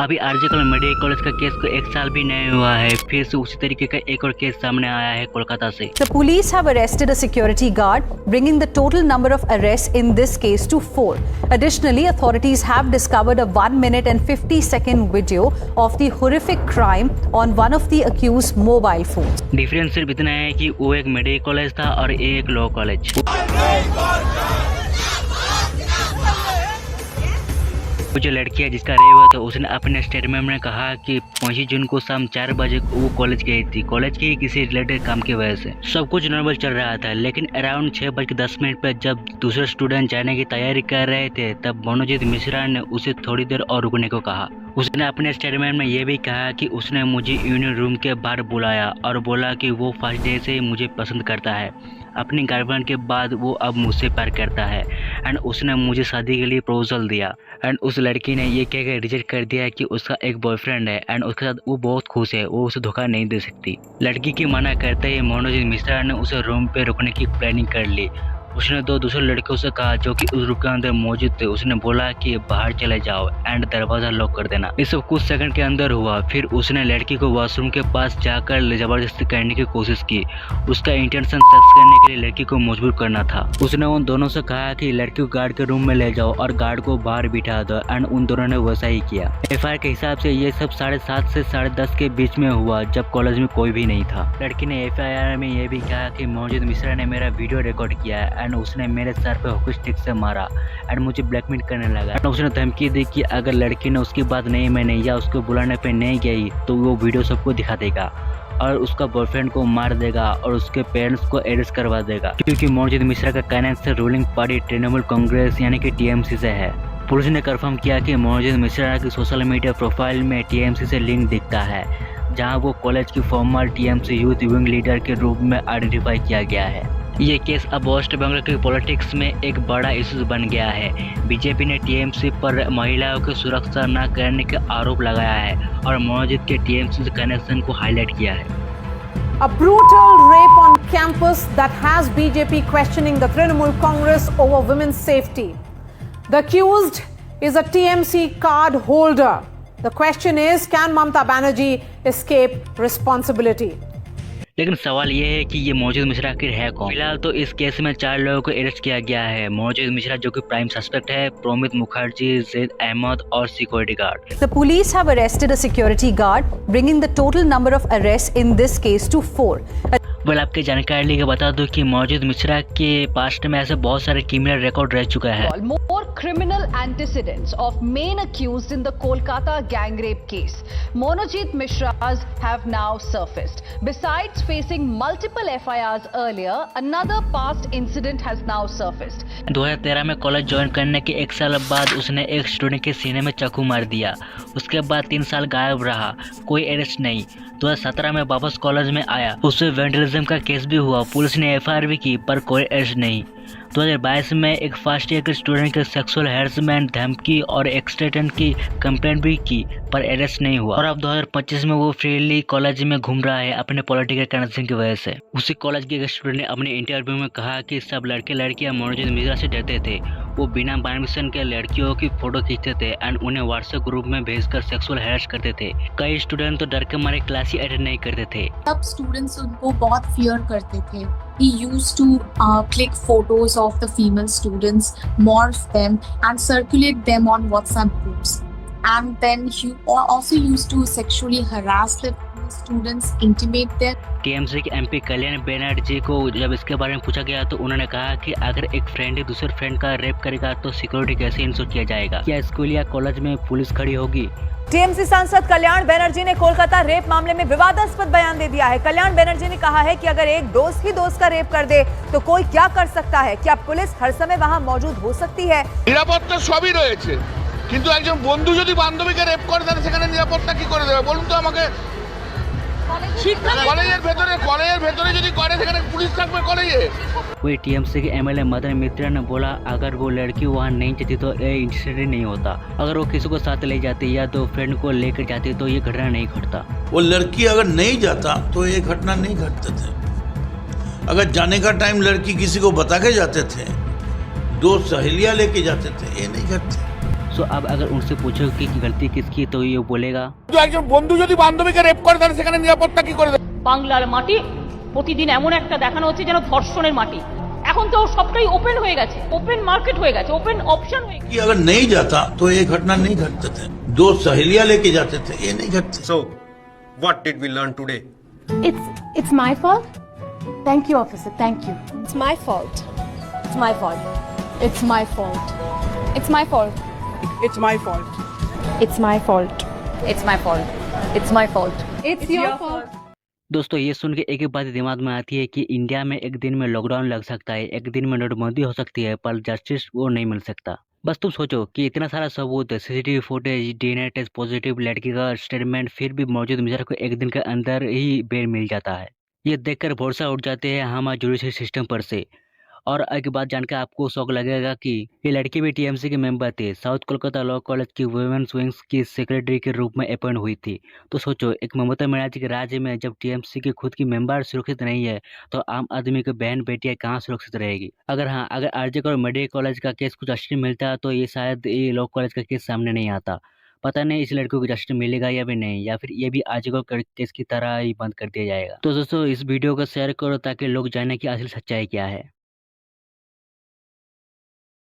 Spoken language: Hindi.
अभी आरजीकर मेडिकल कॉलेज का केस को 1 साल भी नहीं हुआ है, फिर से उसी तरीके का एक और केस सामने आया है कोलकाता से। The police have arrested a security guard, bringing the total number of arrests in this case to 4. Additionally, authorities have discovered a 1-minute and 50-second video of the horrific crime on one of the accused's mobile phones. Difference सिर्फ इतना है कि वो एक मेडिकल कॉलेज था और ये एक लॉ कॉलेज। वो जो लड़की है जिसका रेप हुआ था, उसने अपने स्टेटमेंट में कहा कि 25 जून को शाम 4 बजे वो कॉलेज गई थी। कॉलेज के किसी रिलेटेड काम की वजह से सब कुछ नॉर्मल चल रहा था, लेकिन अराउंड 6:10 पर जब दूसरे स्टूडेंट जाने की तैयारी कर रहे थे, तब मनोजीत मिश्रा ने उसे थोड़ी देर और रुकने को कहा। उसने अपने स्टेटमेंट में यह भी कहा कि उसने मुझे यूनियन रूम के बाहर बुलाया और बोला कि वो फर्स्ट डे से मुझे पसंद करता है। अपनी गर्लफ्रेंड के बाद वो अब मुझसे प्यार करता है एंड उसने मुझे शादी के लिए प्रपोजल दिया एंड उस लड़की ने ये कहकर रिजेक्ट कर दिया कि उसका एक बॉयफ्रेंड है एंड उसके साथ वो बहुत खुश है, वो उसे धोखा नहीं दे सकती। लड़की की मना करते ही मनोजीत मिश्रा ने उसे रूम पे रुकने की प्लानिंग कर ली। उसने 2 दूसरे लड़कियों से कहा जो कि उस रूम के अंदर मौजूद थे। उसने बोला कि बाहर चले जाओ एंड दरवाजा लॉक कर देना। ये सब कुछ सेकंड के अंदर हुआ। फिर उसने लड़की को वॉशरूम के पास जाकर जबरदस्ती करने की कोशिश की। उसका इंटेंशन सेक्स करने के लिए लड़की को मजबूर करना था। उसने उन दोनों से कहा कि लड़की को गार्ड के रूम में ले जाओ और गार्ड को बाहर बिठा दो एंड उन दोनों ने वैसा ही किया। एफआईआर के हिसाब से ये सब 7:30 से 10:30 के बीच में हुआ, जब कॉलेज में कोई भी नहीं था। लड़की ने एफआईआर में यह भी कहा कि मनोजीत मिश्रा ने मेरा वीडियो रिकॉर्ड किया एंड उसने मेरे सर पे हॉकी स्टिक से मारा एंड मुझे ब्लैकमेल करने लगा एंड उसने धमकी दी कि अगर लड़की ने उसकी बात नहीं मानी या उसको बुलाने पे नहीं गई तो वो वीडियो सबको दिखा देगा और उसका बॉयफ्रेंड को मार देगा और उसके पेरेंट्स को अरेस्ट करवा देगा, क्योंकि मनोजीत मिश्रा का connection ruling party Trinamool Congress यानी कि टीएमसी से है। पुलिस ने कंफर्म किया कि मनोजीत मिश्रा की सोशल मीडिया प्रोफाइल में टीएमसी से लिंक दिखता है, जहां वो कॉलेज की farmer TMC youth wing leader के रूप में आइडेंटिफाई किया गया है। ये केस अब वेस्ट बंगाल की पॉलिटिक्स में एक बड़ा इशू बन गया है। बीजेपी ने टीएमसी पर महिलाओं की सुरक्षा न करने का आरोप लगाया है और मनोजीत के टीएमसी से कनेक्शन को हाईलाइट किया है। A brutal rape on campus that has BJP questioning the Trinamool Congress over women's safety. The accused is a TMC card holder. The question is, can Mamata Banerjee escape responsibility? लेकिन सवाल ये है कि ये मनोजीत मिश्रा आखिर है कौन। फिलहाल तो इस केस में 4 लोगों को अरेस्ट किया गया है। मनोजीत मिश्रा जो कि प्राइम सस्पेक्ट है, प्रोमित मुखर्जी, जैद अहमद और security guard. The police have arrested a security guard, bringing the total number of arrests in this case to 4. आपके जानकारी लेके बता दूं कि मनोजीत मिश्रा के पास्ट में ऐसे बहुत सारे क्रिमिनल रिकॉर्ड रह चुका है। More criminal antecedents of main accused in the Kolkata gang rape case. Monojit Mishras have now surfaced. Besides facing multiple FIRs earlier, another past incident has now surfaced. 2013 में कॉलेज ज्वाइन करने के 1 साल बाद उसने एक स्टूडेंट के सीने में चाकू मार दिया। उसके बाद 3 साल गायब रहा, कोई अरेस्ट नहीं। 2017 में वापस कॉलेज में आया, उससे वेंडलिज्म का केस भी हुआ। पुलिस ने एफआईआर भी की पर कोई अरेस्ट नहीं। 2022 में एक फर्स्ट ईयर के स्टूडेंट के सेक्सुअल हैरेसमेंट, धमकी और एक्सटेंशन की कंप्लेंट भी की पर अरेस्ट नहीं हुआ। और अब 2025 में वो फ्रीली कॉलेज में घूम रहा है अपने पॉलिटिकल कनेक्शन की वजह से। उसी कॉलेज के एक स्टूडेंट ने अपने इंटरव्यू में कहा कि सब लड़के लड़कियां मनोजीत मिश्रा से डरते थे। वो बिना परमिशन के लड़कियों की फोटो खींचते थे एंड उन्हें व्हाट्सएप ग्रुप में भेजकर सेक्सुअल हैरेस करते थे। कई स्टूडेंट तो डर के मारे क्लास ही अटेंड नहीं करते थे। सब स्टूडेंट्स उनको बहुत फियर करते थे। He used to click photos of the female students, morph them and circulate them on WhatsApp groups. And then he also used to sexually harass the students, intimidate them. TMC के एमपी कल्याण बनर्जी को जब इसके बारे में पूछा गया तो उन्होंने कहा कि अगर एक फ्रेंड दूसरे फ्रेंड का रेप करेगा तो सिक्योरिटी कैसे इंश्योर किया जाएगा? क्या स्कूल या कॉलेज में पुलिस खड़ी होगी? टीएमसी सांसद कल्याण बनर्जी ने कोलकाता रेप मामले में विवादास्पद बयान दे दिया है। कल्याण बनर्जी ने कहा है कि अगर एक दोस्त ही दोस्त का रेप कर दे तो कोई क्या कर सकता है? क्या पुलिस हर समय वहां मौजूद हो सकती है? নিরাপত্তা সবই রয়েছে, কিন্তু একজন বন্ধু যদি বান্ধবীকে রেপ করে তাহলে সেখানে নিরাপত্তা কি করে দেবে বলুন তো আমাকে? কলেজের ভেতরে যদি করে সেখানে পুলিশ থাকবে কলেজে? वही टीएमसी के एमएलए मदन मित्रा ने बोला अगर वो लड़की वहाँ नहीं जाती तो ये इंसिडेंट नहीं होता। अगर वो किसी को साथ ले जाती या तो फ्रेंड को लेकर जाती तो ये घटना नहीं घटता। वो लड़की अगर नहीं जाता तो ये घटना नहीं घटते थे। अगर जाने का टाइम लड़की किसी को बता के जाते थे, 2 सहेलियां लेके जाते थे, ये नहीं घटते। सो अब अगर उनसे पूछो कि गलती किसकी तो ये बोलेगा তো একজন বন্ধু যদি বান্ধবীকে রেপ করে তাহলে সেখানে নিরাপত্তা কি করে দেবে? বাংলার মাটি প্রতিদিন এমন একটা দেখানো হচ্ছে যেন ধর্ষণের মাটি। এখন তো সবটাই ওপেন হয়ে গেছে, ওপেন মার্কেট হয়ে গেছে, ওপন অপশন হয়ে গেছে। कि अगर नहीं जाता तो ये घटना नहीं घटते थे। दो सहेलियां लेके जाते थे, ये नहीं घटते। So, what did we learn today? It's my fault. Thank you, officer. Thank you. It's my fault. It's my fault. It's my fault. It's my fault. It's my fault. It's my fault. It's my fault. It's my fault. It's your fault. दोस्तों ये सुन के एक ही बात दिमाग में आती है कि इंडिया में एक दिन में लॉकडाउन लग सकता है, एक दिन में नोटबंदी हो सकती है, पर जस्टिस वो नहीं मिल सकता। बस तुम सोचो कि इतना सारा सबूत, CCTV footage, DNA test positive, लड़की का स्टेटमेंट, फिर भी मौजूद मुजर को एक दिन के अंदर ही बेल मिल जाता है। ये देखकर भरोसा उठ जाते हैं हमारे जुडिशरी सिस्टम पर से। और एक बात जानकर आपको शौक लगेगा कि ये लड़की भी टीएमसी के मेंबर थे, साउथ कोलकाता लॉ कॉलेज की वुमेन्स विंग्स की सेक्रेटरी के रूप में अपॉइंट हुई थी। तो सोचो एक ममता बनर्जी के राज्य में जब टीएमसी की खुद की मेंबर सुरक्षित नहीं है तो आम आदमी की बहन बेटियां कहाँ सुरक्षित रहेगी। अगर आरजेकर और मेडिकल कॉलेज का केस को जस्टिस मिलता तो ये शायद ये लॉ कॉलेज का केस सामने नहीं आता। पता नहीं इस लड़कों को जस्टिस मिलेगा या भी नहीं, या फिर ये भी आरजेकर केस की तरह ही बंद कर दिया जाएगा। तो दोस्तों इस वीडियो को शेयर करो ताकि लोग जाने की असली सच्चाई क्या है।